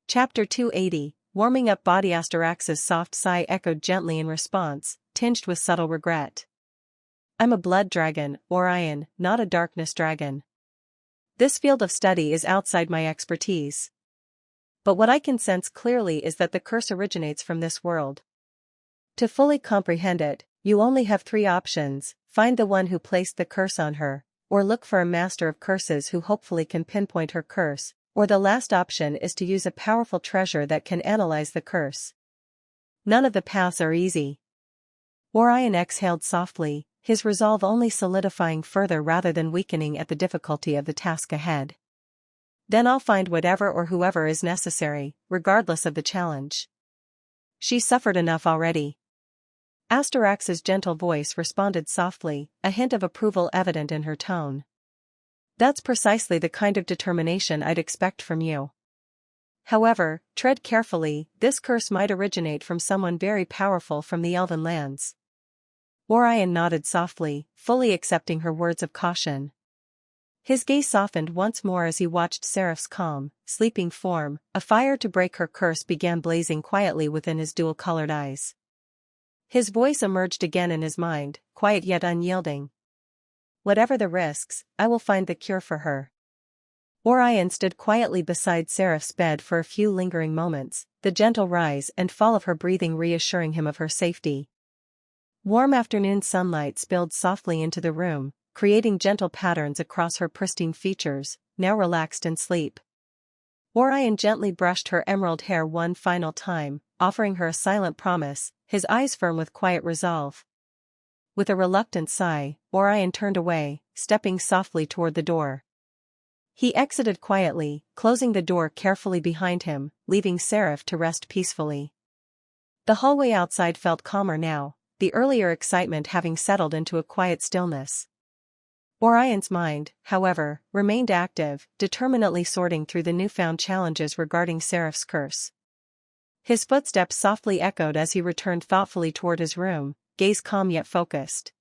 Chapter 280, Warming Up Body. Astarax's soft sigh echoed gently in response, tinged with subtle regret. I'm a blood dragon, Orion, not a darkness dragon. This field of study is outside my expertise. But what I can sense clearly is that the curse originates from this world. To fully comprehend it, you only have three options: find the one who placed the curse on her, or look for a master of curses who hopefully can pinpoint her curse, or the last option is to use a powerful treasure that can analyze the curse. None of the paths are easy. Orion exhaled softly, his resolve only solidifying further rather than weakening at the difficulty of the task ahead. Then I'll find whatever or whoever is necessary, regardless of the challenge. She suffered enough already. Astarax's gentle voice responded softly, a hint of approval evident in her tone. That's precisely the kind of determination I'd expect from you. However, tread carefully, this curse might originate from someone very powerful from the Elven lands. Orion nodded softly, fully accepting her words of caution. His gaze softened once more as he watched Seraph's calm, sleeping form. A fire to break her curse began blazing quietly within his dual-colored eyes. His voice emerged again in his mind, quiet yet unyielding. Whatever the risks, I will find the cure for her. Orion stood quietly beside Seraph's bed for a few lingering moments, the gentle rise and fall of her breathing reassuring him of her safety. Warm afternoon sunlight spilled softly into the room, creating gentle patterns across her pristine features, now relaxed in sleep. Orion gently brushed her emerald hair one final time, offering her a silent promise, his eyes firm with quiet resolve. With a reluctant sigh, Orion turned away, stepping softly toward the door. He exited quietly, closing the door carefully behind him, leaving Seraph to rest peacefully. The hallway outside felt calmer now, the earlier excitement having settled into a quiet stillness. Orion's mind, however, remained active, determinedly sorting through the newfound challenges regarding Seraph's curse. His footsteps softly echoed as he returned thoughtfully toward his room, gaze calm yet focused.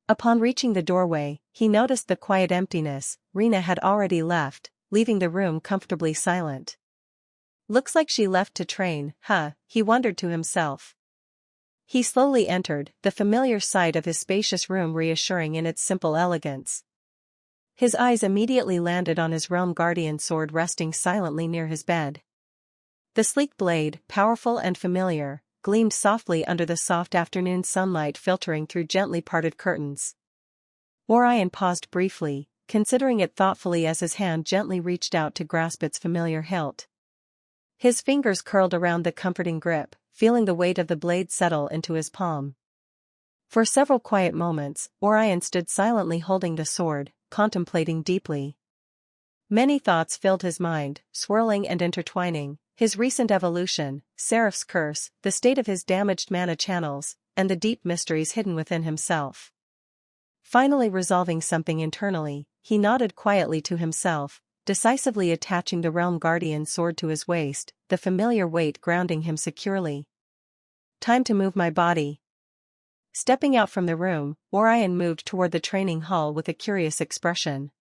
Upon reaching the doorway, he noticed the quiet emptiness. Rena had already left, leaving the room comfortably silent. Looks like she left to train, he wondered to himself. He slowly entered, the familiar sight of his spacious room reassuring in its simple elegance. His eyes immediately landed on his realm guardian sword resting silently near his bed. The sleek blade, powerful and familiar, gleamed softly under the soft afternoon sunlight filtering through gently parted curtains. Orion paused briefly, considering it thoughtfully as his hand gently reached out to grasp its familiar hilt. His fingers curled around the comforting grip, feeling the weight of the blade settle into his palm. For several quiet moments, Orion stood silently holding the sword, contemplating deeply. Many thoughts filled his mind, swirling and intertwining: his recent evolution, Seraph's curse, the state of his damaged mana channels, and the deep mysteries hidden within himself. Finally resolving something internally, he nodded quietly to himself, decisively attaching the realm guardian sword to his waist, the familiar weight grounding him securely. Time to move my body. Stepping out from the room, Orion moved toward the training hall with a curious expression.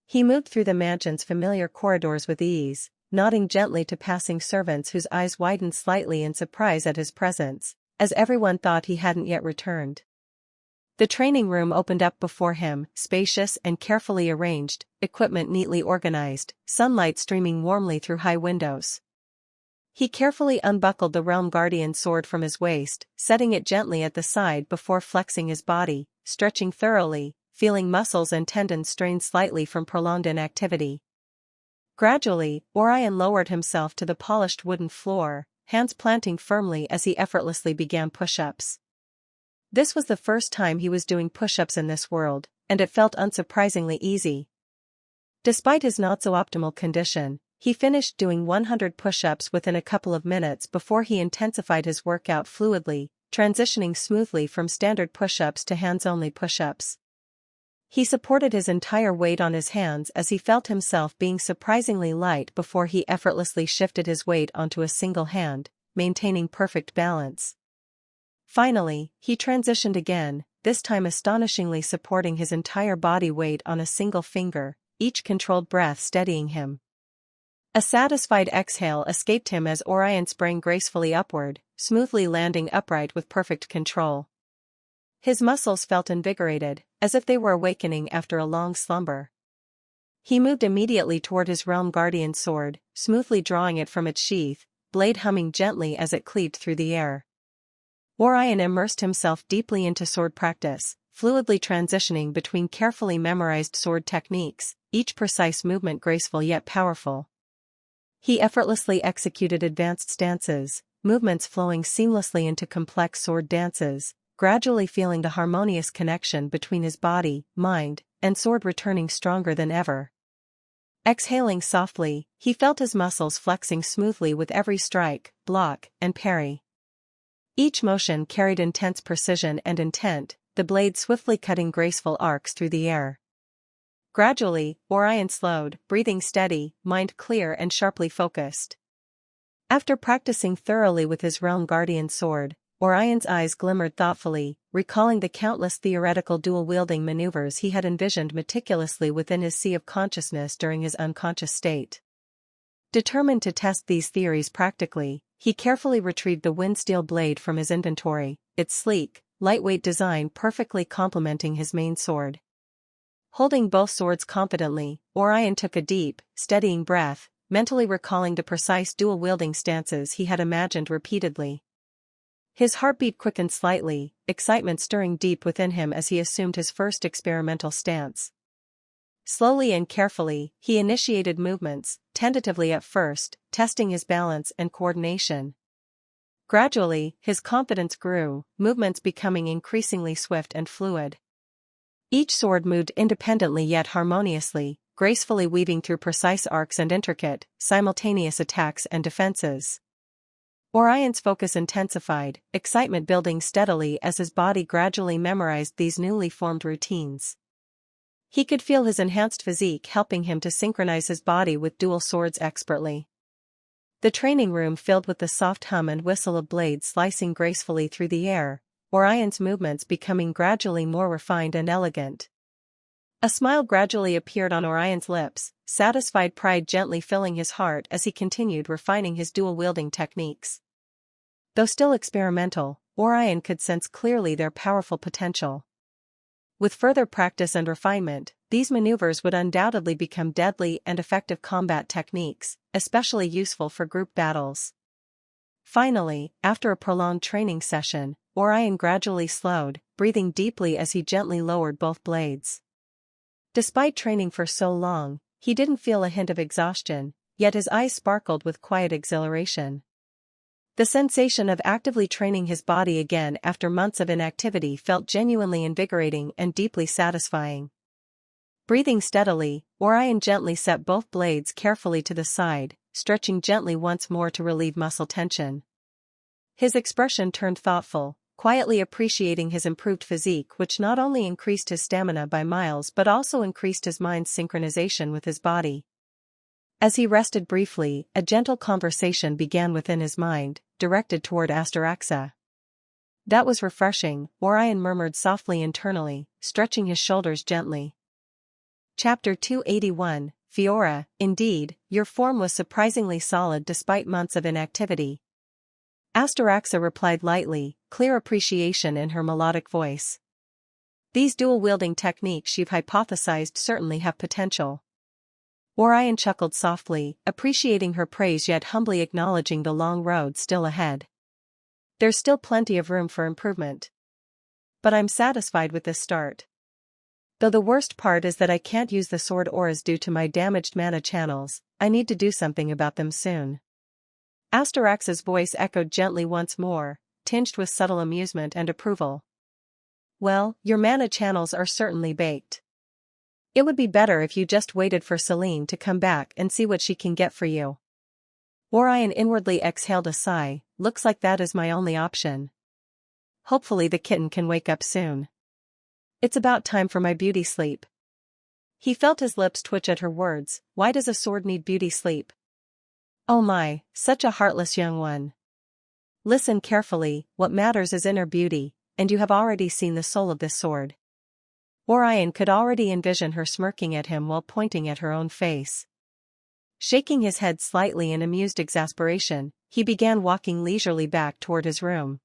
He moved through the mansion's familiar corridors with ease, nodding gently to passing servants whose eyes widened slightly in surprise at his presence, as everyone thought he hadn't yet returned. The training room opened up before him, spacious and carefully arranged, equipment neatly organized, sunlight streaming warmly through high windows. He carefully unbuckled the realm guardian sword from his waist, setting it gently at the side before flexing his body, stretching thoroughly, feeling muscles and tendons strain slightly from prolonged inactivity. Gradually, Orion lowered himself to the polished wooden floor, hands planting firmly as he effortlessly began push-ups. This was the first time he was doing push-ups in this world, and it felt unsurprisingly easy. Despite his not-so-optimal condition, he finished doing 100 push-ups within a couple of minutes before he intensified his workout fluidly, transitioning smoothly from standard push-ups to hands-only push-ups. He supported his entire weight on his hands as he felt himself being surprisingly light before he effortlessly shifted his weight onto a single hand, maintaining perfect balance. Finally, he transitioned again, this time astonishingly supporting his entire body weight on a single finger, each controlled breath steadying him. A satisfied exhale escaped him as Orion sprang gracefully upward, smoothly landing upright with perfect control. His muscles felt invigorated, as if they were awakening after a long slumber. He moved immediately toward his realm guardian sword, smoothly drawing it from its sheath, blade humming gently as it cleaved through the air. Orion immersed himself deeply into sword practice, fluidly transitioning between carefully memorized sword techniques, each precise movement graceful yet powerful. He effortlessly executed advanced stances, movements flowing seamlessly into complex sword dances, gradually feeling the harmonious connection between his body, mind, and sword returning stronger than ever. Exhaling softly, he felt his muscles flexing smoothly with every strike, block, and parry. Each motion carried intense precision and intent, the blade swiftly cutting graceful arcs through the air. Gradually, Orion slowed, breathing steady, mind clear and sharply focused. After practicing thoroughly with his realm guardian sword, Orion's eyes glimmered thoughtfully, recalling the countless theoretical dual-wielding maneuvers he had envisioned meticulously within his sea of consciousness during his unconscious state. Determined to test these theories practically, he carefully retrieved the windsteel blade from his inventory, its sleek, lightweight design perfectly complementing his main sword. Holding both swords confidently, Orion took a deep, steadying breath, mentally recalling the precise dual-wielding stances he had imagined repeatedly. His heartbeat quickened slightly, excitement stirring deep within him as he assumed his first experimental stance. Slowly and carefully, he initiated movements, tentatively at first, testing his balance and coordination. Gradually, his confidence grew, movements becoming increasingly swift and fluid. Each sword moved independently yet harmoniously, gracefully weaving through precise arcs and intricate, simultaneous attacks and defenses. Orion's focus intensified, excitement building steadily as his body gradually memorized these newly formed routines. He could feel his enhanced physique helping him to synchronize his body with dual swords expertly. The training room filled with the soft hum and whistle of blades slicing gracefully through the air, Orion's movements becoming gradually more refined and elegant. A smile gradually appeared on Orion's lips, satisfied pride gently filling his heart as he continued refining his dual-wielding techniques. Though still experimental, Orion could sense clearly their powerful potential. With further practice and refinement, these maneuvers would undoubtedly become deadly and effective combat techniques, especially useful for group battles. Finally, after a prolonged training session, Orion gradually slowed, breathing deeply as he gently lowered both blades. Despite training for so long, he didn't feel a hint of exhaustion, yet his eyes sparkled with quiet exhilaration. The sensation of actively training his body again after months of inactivity felt genuinely invigorating and deeply satisfying. Breathing steadily, Orion gently set both blades carefully to the side, stretching gently once more to relieve muscle tension. His expression turned thoughtful, quietly appreciating his improved physique, which not only increased his stamina by miles but also increased his mind's synchronization with his body. As he rested briefly, a gentle conversation began within his mind, directed toward Xianxia. That was refreshing, Orion murmured softly internally, stretching his shoulders gently. Chapter 281, Fiora, indeed, your form was surprisingly solid despite months of inactivity. Xianxia replied lightly, clear appreciation in her melodic voice. These dual-wielding techniques you've hypothesized certainly have potential. Orion chuckled softly, appreciating her praise yet humbly acknowledging the long road still ahead. There's still plenty of room for improvement. But I'm satisfied with this start. Though the worst part is that I can't use the sword auras due to my damaged mana channels, I need to do something about them soon. Xianxia's voice echoed gently once more, tinged with subtle amusement and approval. Well, your mana channels are certainly baked. It would be better if you just waited for Celine to come back and see what she can get for you. Orion inwardly exhaled a sigh, looks like that is my only option. Hopefully the kitten can wake up soon. It's about time for my beauty sleep. He felt his lips twitch at her words, why does a sword need beauty sleep? Oh my, such a heartless young one. Listen carefully, what matters is inner beauty, and you have already seen the soul of this sword. Orion could already envision her smirking at him while pointing at her own face. Shaking his head slightly in amused exasperation, he began walking leisurely back toward his room.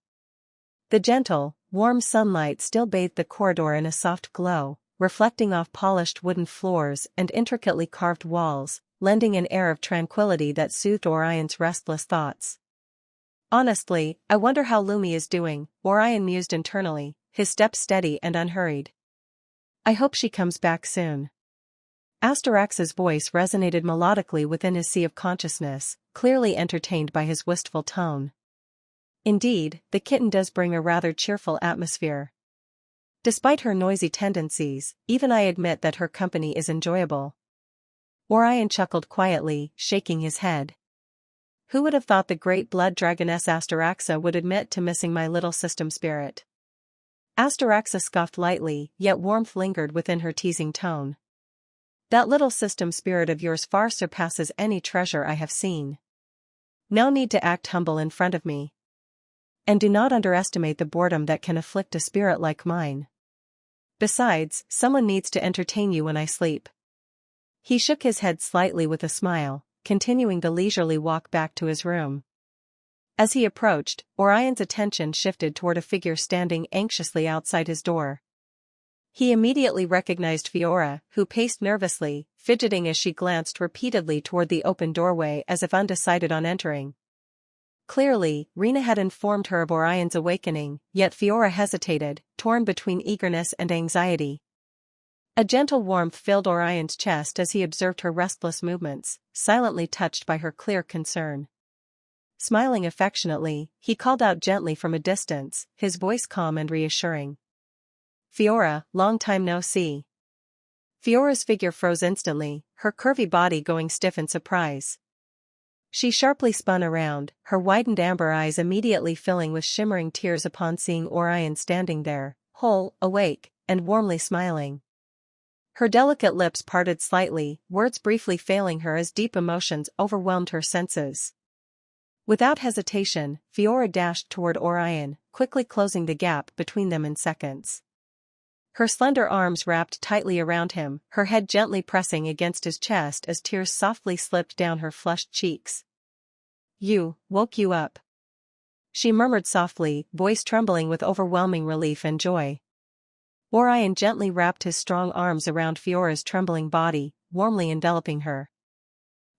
The gentle, warm sunlight still bathed the corridor in a soft glow, reflecting off polished wooden floors and intricately carved walls, lending an air of tranquility that soothed Orion's restless thoughts. Honestly, I wonder how Lumi is doing, Orion mused internally, his steps steady and unhurried. I hope she comes back soon. Asterax's voice resonated melodically within his sea of consciousness, clearly entertained by his wistful tone. Indeed, the kitten does bring a rather cheerful atmosphere. Despite her noisy tendencies, even I admit that her company is enjoyable. Orion chuckled quietly, shaking his head. Who would have thought the great blood dragoness Asteraxa would admit to missing my little system spirit? Asteraxa scoffed lightly, yet warmth lingered within her teasing tone. That little system spirit of yours far surpasses any treasure I have seen. No need to act humble in front of me. And do not underestimate the boredom that can afflict a spirit like mine. Besides, someone needs to entertain you when I sleep. He shook his head slightly with a smile, continuing the leisurely walk back to his room. As he approached, Orion's attention shifted toward a figure standing anxiously outside his door. He immediately recognized Fiora, who paced nervously, fidgeting as she glanced repeatedly toward the open doorway as if undecided on entering. Clearly, Rena had informed her of Orion's awakening, yet Fiora hesitated, torn between eagerness and anxiety. A gentle warmth filled Orion's chest as he observed her restless movements, silently touched by her clear concern. Smiling affectionately, he called out gently from a distance, his voice calm and reassuring. Fiora, long time no see. Fiora's figure froze instantly, her curvy body going stiff in surprise. She sharply spun around, her widened amber eyes immediately filling with shimmering tears upon seeing Orion standing there, whole, awake, and warmly smiling. Her delicate lips parted slightly, words briefly failing her as deep emotions overwhelmed her senses. Without hesitation, Fiora dashed toward Orion, quickly closing the gap between them in seconds. Her slender arms wrapped tightly around him, her head gently pressing against his chest as tears softly slipped down her flushed cheeks. Woke you up?" she murmured softly, voice trembling with overwhelming relief and joy. Orion gently wrapped his strong arms around Fiora's trembling body, warmly enveloping her.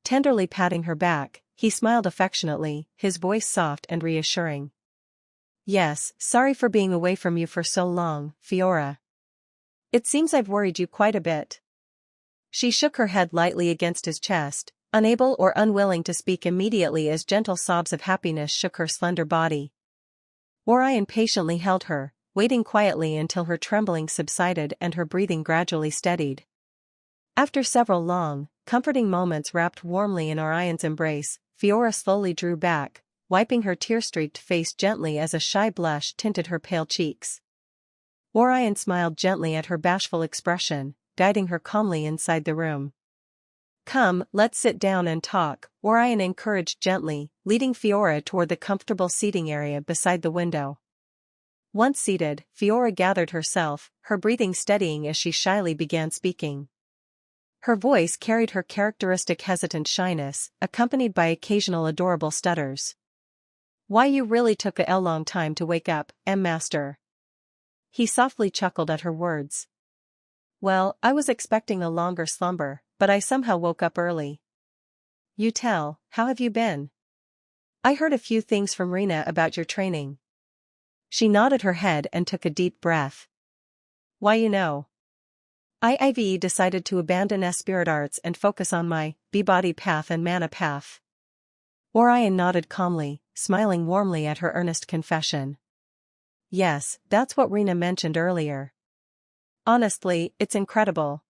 Tenderly patting her back, he smiled affectionately, his voice soft and reassuring. "Yes, sorry for being away from you for so long, Fiora. It seems I've worried you quite a bit." She shook her head lightly against his chest, unable or unwilling to speak immediately as gentle sobs of happiness shook her slender body. Orion patiently held her, waiting quietly until her trembling subsided and her breathing gradually steadied. After several long, comforting moments wrapped warmly in Orion's embrace, Fiora slowly drew back, wiping her tear-streaked face gently as a shy blush tinted her pale cheeks. Orion smiled gently at her bashful expression, guiding her calmly inside the room. "Come, let's sit down and talk," Orion encouraged gently, leading Fiora toward the comfortable seating area beside the window. Once seated, Fiora gathered herself, her breathing steadying as she shyly began speaking. Her voice carried her characteristic hesitant shyness, accompanied by occasional adorable stutters. "Why, you really took a long time to wake up, master." He softly chuckled at her words. "Well, I was expecting a longer slumber, but I somehow woke up early." "You tell, how have you been?" "I heard a few things from Rena about your training." She nodded her head and took a deep breath. "Why, I've decided to abandon spirit arts and focus on my body path and mana path." Orion nodded calmly, smiling warmly at her earnest confession. "Yes, that's what Rena mentioned earlier. Honestly, it's incredible.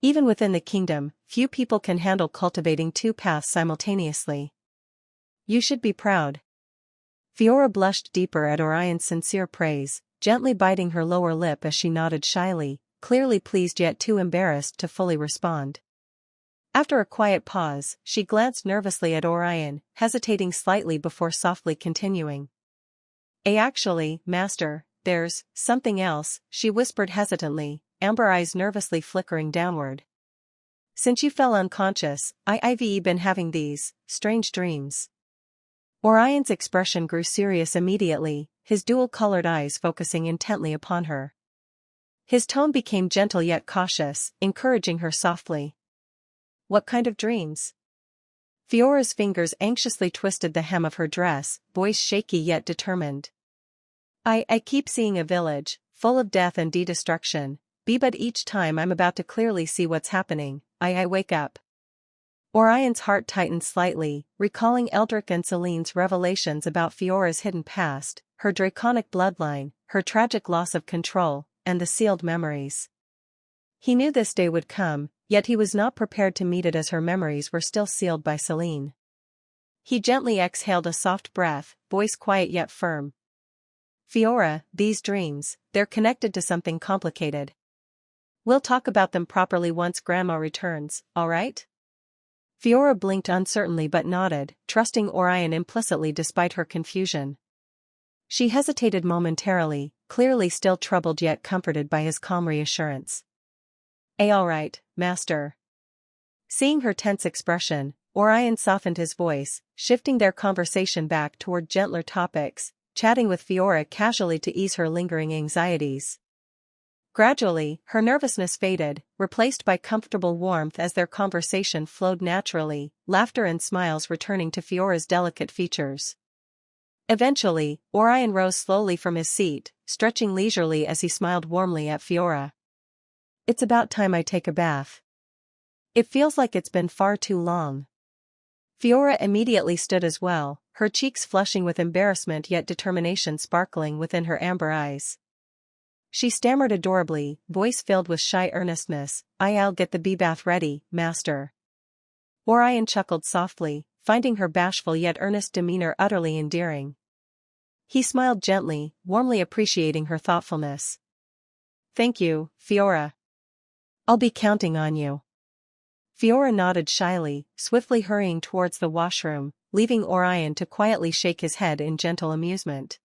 Even within the kingdom, few people can handle cultivating two paths simultaneously. You should be proud." Fiora blushed deeper at Orion's sincere praise, gently biting her lower lip as she nodded shyly, clearly pleased yet too embarrassed to fully respond. After a quiet pause, she glanced nervously at Orion, hesitating slightly before softly continuing. Actually, master, there's something else," she whispered hesitantly, amber eyes nervously flickering downward. Since you fell unconscious, I've been having these strange dreams. Orion's expression grew serious immediately, his dual-colored eyes focusing intently upon her. His tone became gentle yet cautious, encouraging her softly. What kind of dreams? Fiora's fingers anxiously twisted the hem of her dress, voice shaky yet determined. I keep seeing a village, full of death and destruction, but each time I'm about to clearly see what's happening, I wake up. Orion's heart tightened slightly, recalling Eldrick and Celine's revelations about Fiora's hidden past, her draconic bloodline, her tragic loss of control, and the sealed memories. He knew this day would come, yet he was not prepared to meet it as her memories were still sealed by Celine. He gently exhaled a soft breath, voice quiet yet firm. Fiora, these dreams, they're connected to something complicated. We'll talk about them properly once Grandma returns, all right? Fiora blinked uncertainly but nodded, trusting Orion implicitly despite her confusion. She hesitated momentarily, clearly still troubled yet comforted by his calm reassurance. All right, Master. Seeing her tense expression, Orion softened his voice, shifting their conversation back toward gentler topics, chatting with Fiora casually to ease her lingering anxieties. Gradually, her nervousness faded, replaced by comfortable warmth as their conversation flowed naturally, laughter and smiles returning to Fiora's delicate features. Eventually, Orion rose slowly from his seat, stretching leisurely as he smiled warmly at Fiora. It's about time I take a bath. It feels like it's been far too long. Fiora immediately stood as well, her cheeks flushing with embarrassment yet determination sparkling within her amber eyes. She stammered adorably, voice filled with shy earnestness, I'll get the bath ready, Master. Orion chuckled softly, finding her bashful yet earnest demeanor utterly endearing. He smiled gently, warmly appreciating her thoughtfulness. Thank you, Fiora. I'll be counting on you. Fiora nodded shyly, swiftly hurrying towards the washroom, leaving Orion to quietly shake his head in gentle amusement.